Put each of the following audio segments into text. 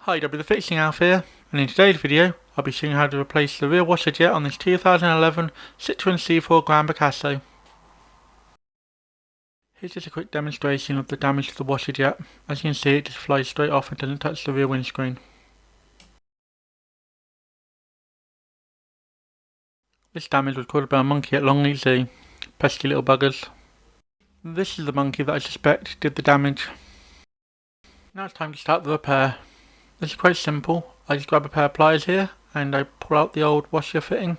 Hi, Dobby the Fixing Alf here, and in today's video I'll be showing you how to replace the rear washer jet on this 2011 Citroen C4 Grand Picasso. Here's just a quick demonstration of the damage to the washer jet. As you can see, it just flies straight off and doesn't touch the rear windscreen. This damage was caused by a monkey at Longleat Zoo. Pesky little buggers. This is the monkey that I suspect did the damage. Now it's time to start the repair. This is quite simple. I just grab a pair of pliers here and I pull out the old washer fitting.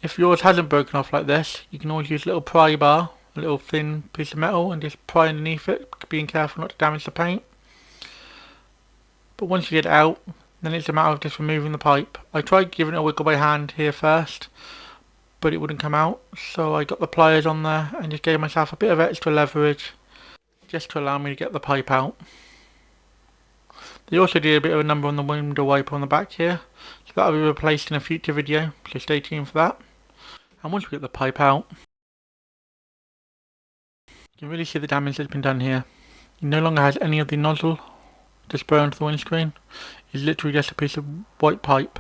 If yours hasn't broken off like this, you can always use a little pry bar, a little thin piece of metal, and just pry underneath it, being careful not to damage the paint. But once you get it out, then it's a matter of just removing the pipe. I tried giving it a wiggle by hand here first, but it wouldn't come out, so I got the pliers on there and just gave myself a bit of extra leverage just to allow me to get the pipe out. They also did a bit of a number on the window wiper on the back here, so that will be replaced in a future video, so stay tuned for that. And once we get the pipe out, you can really see the damage that's been done here. It no longer has any of the nozzle to spray onto the windscreen. It's literally just a piece of white pipe.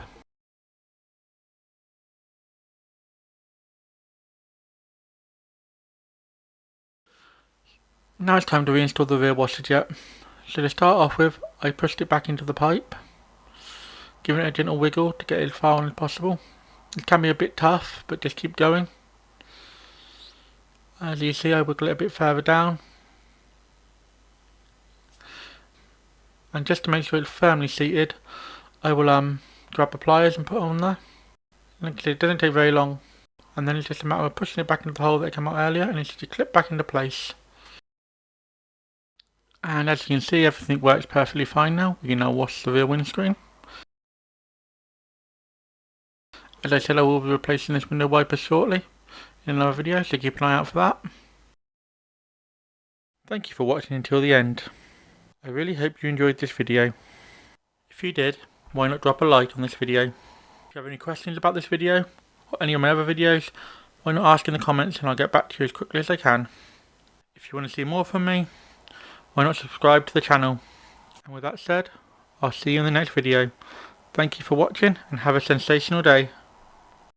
Now it's time to reinstall the rear washer jet. So to start off with, I pushed it back into the pipe, giving it a gentle wiggle to get it as far on as possible. It can be a bit tough, but just keep going. As you see, I wiggle it a bit further down. And just to make sure it's firmly seated, I will grab the pliers and put it on there. Like it doesn't take very long. And then it's just a matter of pushing it back into the hole that came out earlier, and it's just clip back into place. And as you can see, everything works perfectly fine now. We can now wash the rear windscreen. As I said, I will be replacing this window wiper shortly in another video, so keep an eye out for that. Thank you for watching until the end. I really hope you enjoyed this video. If you did, why not drop a like on this video? If you have any questions about this video, or any of my other videos, why not ask in the comments and I'll get back to you as quickly as I can. If you want to see more from me, why not subscribe to the channel? And with that said, I'll see you in the next video. Thank you for watching and have a sensational day.